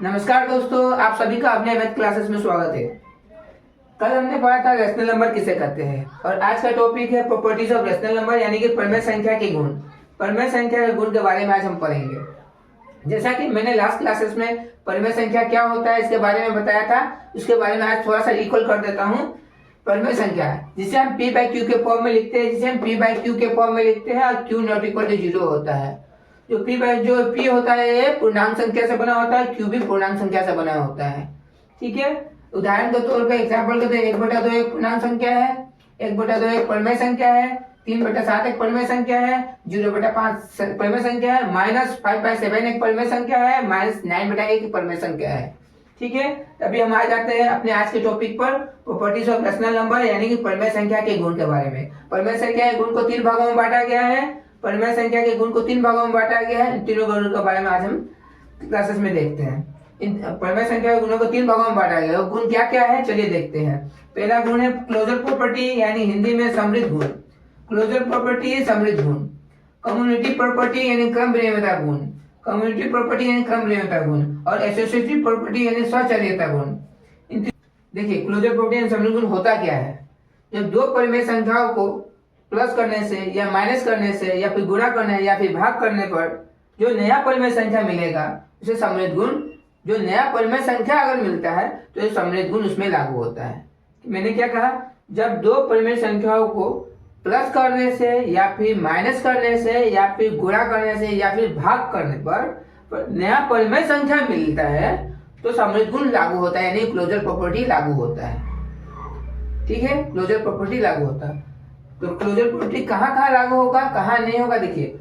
नमस्कार दोस्तों, आप सभी का अपने मैथ क्लासेस में स्वागत है। कल हमने पढ़ा था रेशनल नंबर किसे कहते हैं और आज का टॉपिक है प्रॉपर्टीज ऑफ रेशनल नंबर यानी कि परिमेय संख्या के गुण। परिमेय संख्या के गुण के बारे में आज हम पढ़ेंगे। जैसा कि मैंने लास्ट क्लासेस में परिमेय संख्या क्या होता है इसके बारे में बताया था, उसके बारे में आज थोड़ा सा रिकॉल कर देता हूँ। परिमेय संख्या जिसे हम p बाई क्यू के फॉर्म में लिखते हैं, जिसे हम p बाई क्यू के फॉर्म में लिखते हैं और q नॉट इक्वल टू 0 होता है। जो p होता है ये पूर्णांक संख्या से बना होता है, q भी पूर्णांक संख्या से बना होता है। ठीक है, उदाहरण के तौर पे एग्जांपल के तौर 1/2 एक पूर्णांक संख्या है, 1/2 एक परिमेय संख्या है, 3/7 एक परिमेय संख्या है, 0/5 परिमेय संख्या है, -5/7 एक परिमेय संख्या है, -9/1 एक परिमेय संख्या है। ठीक है, अभी हम आ जाते हैं अपने आज के टॉपिक पर, प्रॉपर्टीज ऑफ रेशनल नंबर यानी कि परिमेय संख्या के गुण के बारे में। परिमेय संख्या के गुण को 3 भागों में बांटा गया है। परिमेय संख्या के गुण को 3 भागों में बांटा गया है। इन तीनों गुणों के बारे में आज हम क्लासेस में देखते हैं। इन परिमेय संख्या के गुणों को 3 भागों में बांटा गया है। गुण क्या क्या है चलिए देखते हैं। पहला गुण है क्लोजर प्रॉपर्टी यानी हिंदी में समृद्ध गुण। क्लोजर प्रॉपर्टी समृद्ध गुण। कम्युनिटी प्रॉपर्टी यानी क्रम विनिमयता गुण। कम्युनिटी प्रॉपर्टी यानी क्रम विनिमयता गुण और एसोसिएटिव प्रॉपर्टी यानी स्वचालितता गुण। देखिए क्लोजर प्रॉपर्टी यानी समृद्ध गुण होता क्या है। जब दो परिमेय संख्याओं को प्लस करने से या माइनस करने से या फिर गुणा करने या फिर भाग करने पर जो नया परिमेय संख्या मिलेगा उसे समृद्ध गुण। जो नया परिमेय संख्या अगर मिलता है तो ये समृद्ध गुण उसमें लागू होता है। मैंने क्या कहा, जब दो परिमेय संख्याओं को प्लस करने से या फिर माइनस करने से या फिर गुणा करने से या फिर भाग करने पर नया परिमेय संख्या मिलता है तो समृद्ध गुण लागू होता है यानी क्लोजर प्रॉपर्टी लागू होता है। ठीक है, क्लोजर प्रॉपर्टी लागू होता है। तो क्लोजर प्रॉपर्टी कहाँ कहाँ लागू होगा, कहाँ नहीं होगा। देखिए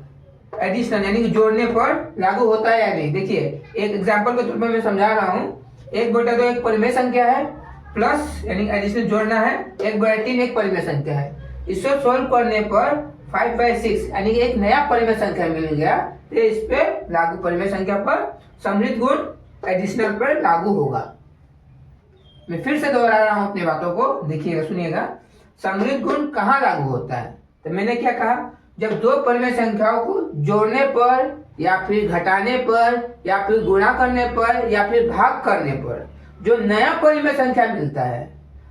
एडिशनल यानी कि जोड़ने पर लागू होता है या नहीं। देखिए एक एग्जांपल के तौर पर मैं समझा रहा हूँ। 1/2 एक परिमेय संख्या है, प्लस यानी एडिशनल जोड़ना है, 1/3 एक परिमेय संख्या है। इसे सोल्व करने पर 5/6 यानी कि एक नया परिमेय संख्या मिल गया तो इस पे लागू परिमेय संख्या पर समृद्ध गुण एडिशनल पर लागू होगा। मैं फिर से दोहरा रहा हूँ अपनी बातों को, देखिएगा सुनिएगा। समृद्ध गुण कहाँ लागू होता है, तो मैंने क्या कहा, जब दो परिमेय संख्याओं को जोड़ने पर या फिर घटाने पर या फिर गुणा करने पर या फिर भाग करने पर जो नया परिमेय संख्या मिलता है,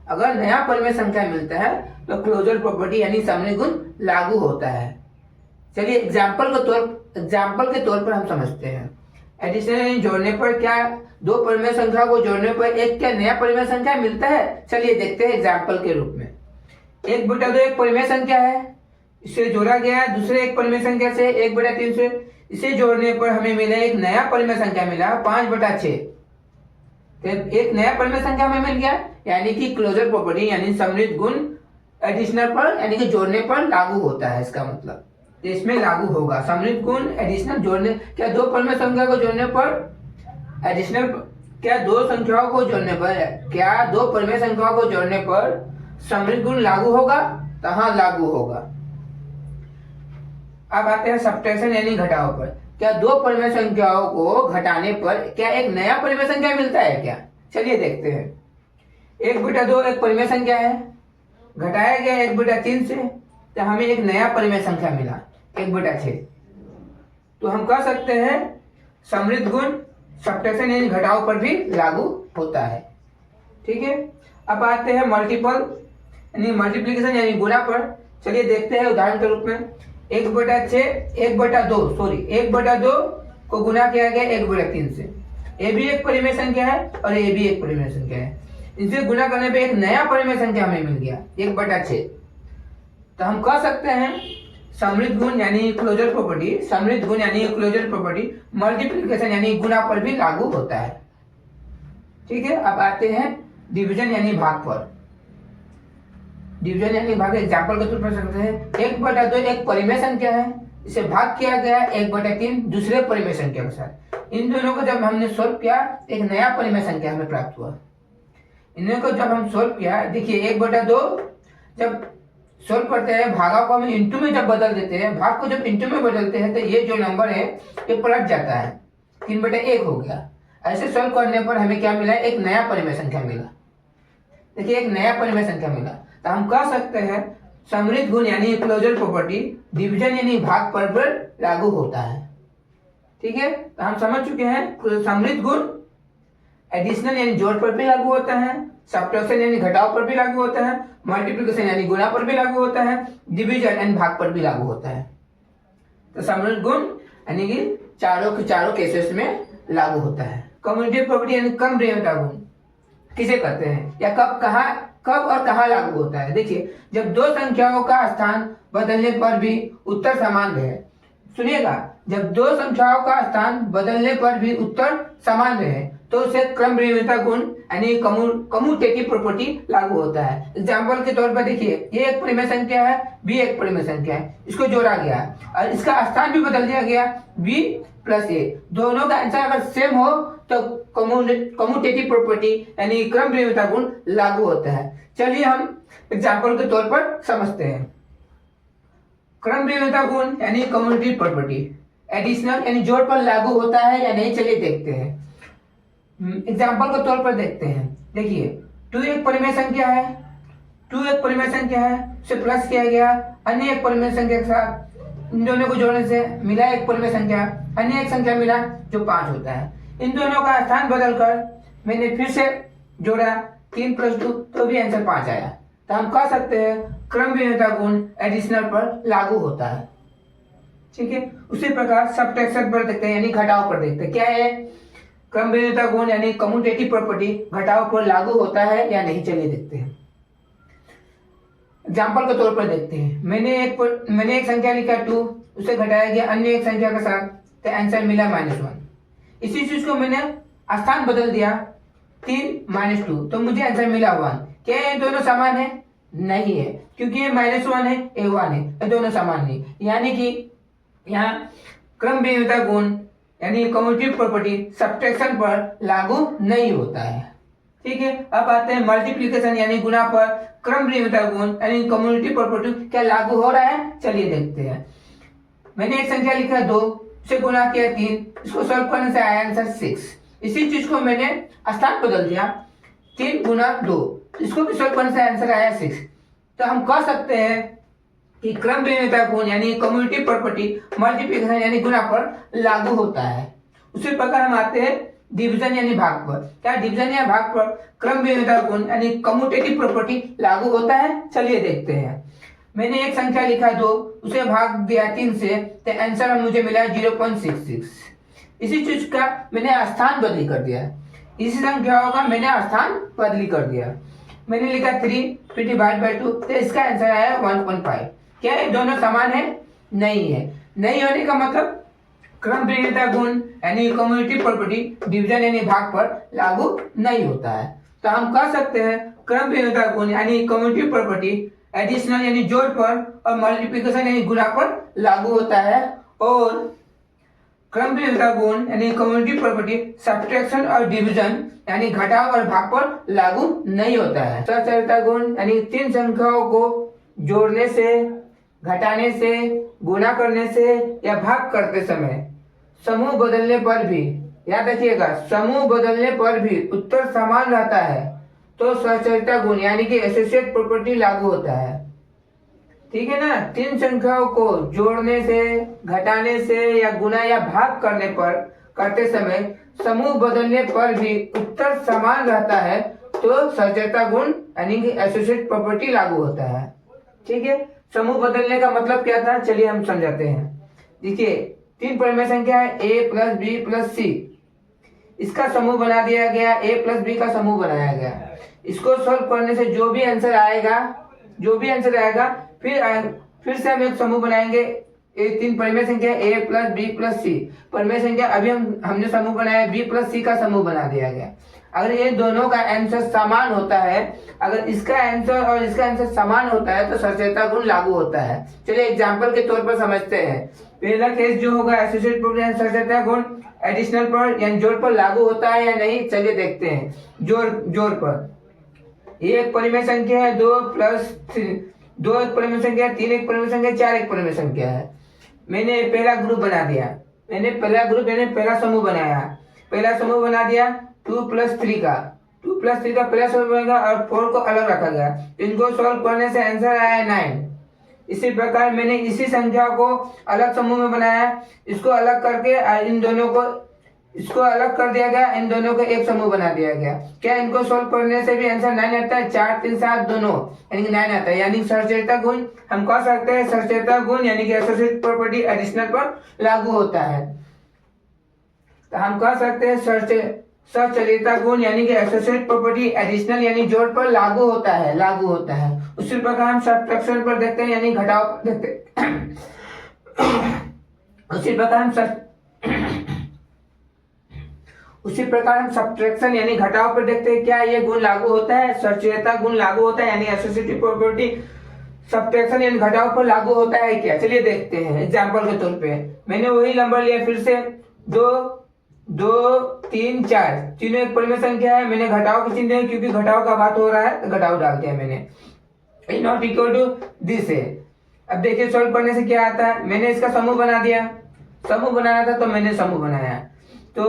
अगर नया परिमेय संख्या मिलता है तो क्लोजर प्रॉपर्टी यानी समृद्ध गुण लागू होता है। चलिए एग्जाम्पल के तौर पर हम समझते हैं। एडिशन जोड़ने पर क्या दो परिमेय संख्या को जोड़ने पर एक क्या नया परिमेय संख्या मिलता है, चलिए देखते हैं एग्जाम्पल के रूप में। 1/2 एक परिमेय संख्या है, इसे जोड़ा गया दूसरे एक परिमेय संख्या से 1/3 से। इसे जोड़ने पर हमें मिला एक नया परिमेय संख्या मिला 5/6। तो एक नया परिमेय संख्या हमें मिल गया यानी कि क्लोजर प्रॉपर्टी यानी समृद्ध गुण एडिशनल पर यानी कि जोड़ने पर लागू होता है। इसका मतलब तो इसमें लागू होगा समृद्ध गुण एडिशनल जोड़ने। क्या दो परिमेय संख्या को जोड़ने पर एडिशनल, क्या दो संख्याओं को जोड़ने पर, क्या दो परिमेय संख्याओं को जोड़ने पर समृद्ध गुण लागू होगा, तो हाँ लागू होगा। अब आते हैं सब्ट्रैक्शन यानी घटाव पर। क्या दो परिमेय संख्याओं को घटाने पर क्या एक नया परिमेय संख्या मिलता है क्या, चलिए देखते हैं। 1/2 एक परिमेय संख्या है, घटाया गया 1/3 से तो हमें एक नया परिमेय संख्या मिला 1/6। तो हम कह सकते हैं समृद्ध गुण सब्ट्रैक्शन यानी घटाव पर भी लागू होता है। ठीक है, अब आते हैं मल्टीपल यानी मल्टीप्लिकेशन यानी गुणा पर। चलिए देखते हैं उदाहरण के रूप में। 1/2 को गुना किया गया 1/3 से। ए भी एक परिमेय संख्या है और ए भी एक परिमेय संख्या है। इनसे गुना करने पे एक नया परिमेय संख्या हमें मिल गया 1/6। तो हम कह सकते हैं समृद्ध गुण यानी क्लोजर प्रॉपर्टी, समृद्ध गुण यानी क्लोजर प्रॉपर्टी मल्टीप्लिकेशन यानी गुना पर भी लागू होता है। ठीक है, अब आते हैं डिवीजन यानी भाग पर। डिवीजन यानी भाग एग्जांपल के तौर पर सकते हैं। 1/2 एक परिमेय संख्या है, इसे भाग किया गया 1/3 दूसरे परिमेय संख्या के साथ। इन दोनों को जब हमने सोल्व किया एक नया परिमेय संख्या हमें प्राप्त हुआ। इन्हीं को जब हम सोल्व किया, देखिए 1/2 जब सोल्व करते हैं भागा को हम इंटू में जब बदल देते हैं, भाग को जब इंटू में बदलते हैं तो ये जो नंबर है ये पलट जाता है, 3/1 हो गया। ऐसे सोल्व करने पर हमें क्या मिला, एक नया परिमेय संख्या मिला। देखिए एक नया परिमेय संख्या मिला, तो हम कह सकते हैं समृद्ध गुण यानी क्लोजर प्रॉपर्टी डिवीजन यानी भाग पर लागू होता है। ठीक है, तो हम समझ चुके हैं समृद्ध गुण एडिशनल यानी जोड़ पर भी लागू होता है, सब्ट्रैक्शन यानी घटाव पर भी लागू होता है, मल्टीप्लिकेशन यानी गुणा पर भी लागू होता है, डिवीजन यानी भाग पर भी लागू होता है। तो सम्मिलित गुण यानी कि चारों के चारों केसेस में लागू होता है। कम्युनिटी प्रॉपर्टी यानी कम प्रियता गुण किसे कहते हैं या कब और कहाँ लागू होता है? देखिए, जब दो संख्याओं का स्थान बदलने पर भी उत्तर समान रहे, सुनिएगा, जब दो संख्याओं का स्थान बदलने पर भी उत्तर समान रहे तो उसे क्रम विविधता गुण यानी कम्यूटेटिव प्रॉपर्टी लागू होता है। एग्जाम्पल के तौर पर देखिए, ये एक परिमेय संख्या है, बी एक परिमेय संख्या है, इसको जोड़ा गया और इसका स्थान भी बदल दिया गया, बी प्लस ए। दोनों का आंसर अगर सेम हो तो कम्यूटेटिव प्रॉपर्टी यानी क्रम विविधता गुण लागू होता है। चलिए हम एग्जाम्पल के तौर पर समझते हैं। क्रम विविधता गुण यानी कम्यूटेटिव प्रॉपर्टी एडिशनल यानी जोड़ पर लागू होता है या नहीं, चलिए देखते हैं। एग्जाम्पल के तौर पर देखते हैं। देखिए, 2 एक परिमेय संख्या है, 2 एक परिमेय संख्या है, उसे प्लस किया गया अन्य एक परिमेय संख्या के साथ, इन दोनों को जोड़ने से मिला एक परिमेय संख्या, अन्य एक संख्या मिला जो 5 होता है। इन दोनों का स्थान बदलकर मैंने फिर से जोड़ा 3 + 2 तो भी आंसर 5 आया। तो हम कह सकते हैं क्रम विविधता गुण एडिशनल पर लागू होता है। ठीक है, उसी प्रकार सब्ट्रैक्शन पर देखते हैं यानी घटाव पर देखते हैं। क्या है क्रम विविधता गुण यानी कम्यूटेटिव प्रॉपर्टी घटाव पर लागू होता है या नहीं, चलिए देखते हैं। एग्जाम्पल के तौर पर देखते हैं। मैंने एक संख्या लिखा 2, उसे घटाया गया अन्य एक संख्या के साथ तो आंसर मिला -1। इसी चीज को मैंने स्थान बदल दिया 3 - 2 तो मुझे आंसर मिला 1। क्या ये दोनों समान है? नहीं है, क्योंकि ये -1 है, ये 1 है, ये दोनों समान नहीं। यानी कि यहाँ क्रम विविधता गुण यानी कम्यूटेटिव प्रॉपर्टी सब्ट्रैक्शन पर लागू नहीं होता है। ठीक है, अब आते हैं मल्टीप्लिकेशन यानी गुणा पर क्रम विविधता गुण यानी कम्यूटेटिव प्रॉपर्टी क्या लागू हो रहा है, चलिए देखते हैं। मैंने एक संख्या लिखा 2, उसे गुणा किया 3, इसको सॉल्व करने से आया आंसर 6। इसी चीज को मैंने स्थान बदल दिया 3 × 2, इसको भी सॉल्व करने से आंसर आया 6। तो हम कह सकते हैं कि क्रम विविधता गुण यानी कम्यूटेटिव प्रॉपर्टी मल्टीप्लिकेशन यानी गुणा पर लागू होता है। उसी प्रकार हम आते हैं डिवीजन यानी भाग पर। क्या डिवीजन या भाग पर क्रम विविधता गुण यानी कम्यूटेटिव प्रॉपर्टी लागू होता है, चलिए देखते हैं। मैंने एक संख्या लिखा 2, उसे भाग दिया 3 से तो आंसर मुझे मिला 0.66। इसी चीज का मैंने स्थान बदली कर दिया, इसी संख्याओं का मैंने स्थान बदली कर दिया। मैंने लिखा 3 फिर डिवाइड बाय 2 तो इसका आंसर आया 1.5। क्या ये दोनों समान है? नहीं है। नहीं होने का मतलब क्रम विविधता गुण यानी कम्यूटेटिव प्रॉपर्टी डिवीजन यानी भाग पर लागू नहीं होता है। तो हम कह सकते हैं क्रम विविधता गुण यानी कम्यूटेटिव प्रॉपर्टी एडिशनल यानी जोड़ पर और मल्टीप्लिकेशन यानी गुणा पर लागू होता है, और क्रम विविधता गुण यानी कम्यूटेटिव प्रॉपर्टी सब्ट्रैक्शन और डिवीजन यानी घटाव और भाग पर लागू नहीं होता है। सहचारिता गुण यानी 3 संख्याओं को जोड़ने से, घटाने से, गुणा करने से या भाग करते समय समूह बदलने पर भी, याद रखिएगा, समूह बदलने पर भी उत्तर समान रहता है तो सहचारिता गुण यानी कि एसोसिएट प्रॉपर्टी लागू होता है। ठीक है ना, 3 संख्याओं को जोड़ने से, घटाने से या गुणा या भाग करते समय समूह बदलने पर भी उत्तर समान रहता है तो सहचारिता गुण यानी कि एसोसिएट प्रॉपर्टी लागू होता है। ठीक है, समूह बदलने का मतलब क्या था, चलिए हम समझाते हैं। देखिए, 3 परिमेय संख्या है a + b + c, इसका समूह बना दिया गया, a + b का समूह बनाया गया। इसको सॉल्व करने से जो भी आंसर आएगा फिर से हम एक समूह बनाएंगे। 3 परिमेय संख्या a + b + c, परिमेय संख्या अभी हमने समूह बनाया b + c का समूह बना दिया गया। अगर ये दोनों का आंसर समान होता है, अगर इसका आंसर और इसका आंसर समान होता है तो सहचारिता गुण लागू होता है। चलिए एग्जांपल के तौर पर समझते हैं। पहला केस जो होगा एसोसिएट प्रॉपर्टी सहचारिता गुण एडिशनल पर यानी जोड़ पर लागू होता है या नहीं, चलिए देखते हैं। जोड़ पर एक परिमेय संख्या है 2 + 3, 2 एक परिमेय संख्या है, 3 एक परिमेय संख्या है, 4 एक परिमेय संख्या है। मैंने पहला ग्रुप बना दिया, पहला समूह बनाया। पहला समूह बना दिया 2 + 3 का, 2 + 3 का पहला समूह बनेगा और 4 को अलग रखा गया। इनको सॉल्व करने से आंसर आया 9। इसी प्रकार मैंने इसी संख्या को अलग समूह में बनाया, इसको अलग करके इन दोनों को इसको अलग कर दिया गया, इन दोनों को एक समूह बना दिया गया। क्या इनको सोल्व करने से भी आंसर 9 आता है? 4 3 7 दोनों यानी कि 9 आता है। यानी सहचर्यता गुण हम कह सकते हैं सहचर्यता गुण यानी कि एसोसिएट प्रॉपर्टी एडिशनल पर लागू होता है। तो हम कह सकते हैं सहचर्यता गुण यानी कि एसोसिएट प्रॉपर्टी एडिशनल यानी जोड़ पर लागू होता है। उसी प्रकार हम सब्ट्रैक्शन पर देखते हैं यानी घटाव पर देखते हैं। उसी प्रकार हम सब्ट्रैक्शन यानी घटाव पर देखते हैं। क्या ये गुण लागू होता है? सहचर्यता गुण लागू होता है यानी एसोसिएटिव प्रॉपर्टी सब्ट्रैक्शन यानी घटाव पर लागू होता है क्या? चलिए देखते हैं एग्जांपल के तौर पे। मैंने वही नंबर लिया फिर से 2 2 3 4 तीनों एक परिमेय संख्या है। मैंने घटाव का चिन्ह दिया क्योंकि घटाव का बात हो रहा है तो घटाव डाल दिया मैंने। नॉट इक्वल टू दिस है। अब देखिए सॉल्व करने से क्या आता है। मैंने इसका समूह बना दिया, समूह बनाना था तो मैंने समूह बनाया। तो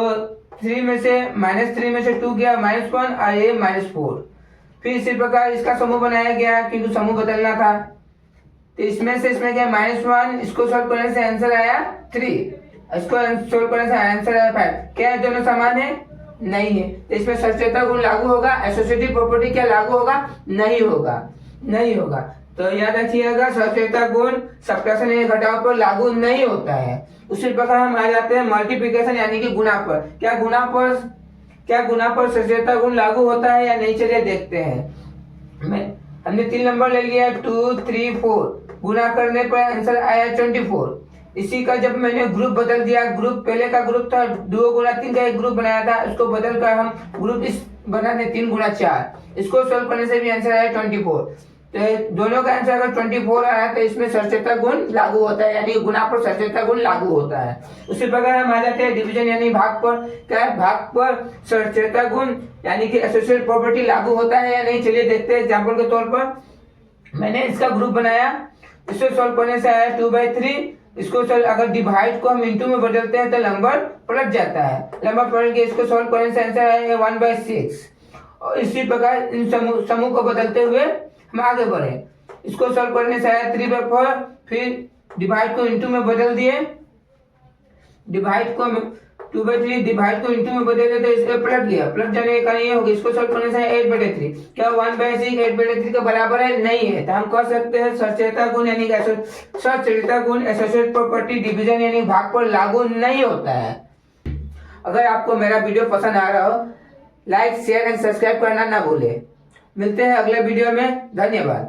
3 में से -3 में से 2 गया -1 और ये -4। फिर इसी प्रकार इसका समूह बनाया गया क्योंकि समूह बदलना था। तो इसमें से इसमें गया -1, इसको सॉल्व करने से आंसर आया 3, इसको सोल्व करने से आंसर आया 5। क्या दोनों समान है? नहीं है। तो इसमें सहचर्यता गुण लागू होगा, एसोसिएटिव प्रॉपर्टी क्या लागू होगा? नहीं होगा। तो याद रखिएगा सहचर्यता गुण सब्ट्रैक्शन यानी घटाव पर लागू नहीं होता है। उसी प्रकार हम आ जाते हैं मल्टीप्लिकेशन यानी कि गुणा पर। क्या गुणा पर सहचर्यता गुण लागू होता है या नहीं? चलिए देखते हैं। हमने 3 नंबर ले लिया 2 3 4, गुणा करने पर आंसर आया 24। इसी का जब मैंने ग्रुप बदल दिया, ग्रुप पहले का ग्रुप था 2 गुणा 3 का एक ग्रुप बनाया था, उसको बदल कर हम ग्रुप इस बना दे 3 गुणा 4। इसको सोल्व करने से भी आंसर आया 24। तो दोनों का आंसर अगर 24 आया तो इसमें सहचर्यता गुण लागू होता है यानी गुणा पर सहचर्यता गुण लागू होता है। उसी प्रकार हम आ जाते हैं डिवीजन यानी भाग पर। क्या है? भाग पर सहचर्यता गुण यानी कि एसोसिएट प्रॉपर्टी लागू होता है या नहीं? चलिए देखते हैं एग्जांपल के तौर पर। मैंने इसका ग्रुप बनाया, इसको सोल्व करने से आया 2/3। इसको अगर डिवाइड को हम इनटू में बदलते हैं तो नंबर पलट जाता है, नंबर पलट के इसको सोल्व करने से आंसर आएगा 1/6। और इसी प्रकार इन समूह को बदलते हुए हम आगे बढ़े। इसको सॉल्व करने से आया 3/4। फिर डिवाइड को इनटू में बदल दिए, डिवाइड को 2/3 डिवाइड को इनटू में बदल दिए तो इसको पलट गया, पलट जाने का ये होगा। इसको सॉल्व करने से 8/3। क्या 1/6 8/3 के बराबर है? नहीं है। तो हम कह सकते हैं सहचर्यता गुण यानी सहचर्यता गुण एसोसिएट प्रॉपर्टी डिवीजन यानी भाग पर लागू नहीं होता है। अगर आपको मेरा वीडियो पसंद आ रहा हो, लाइक शेयर एंड सब्सक्राइब करना ना भूले। मिलते हैं अगले वीडियो में। धन्यवाद।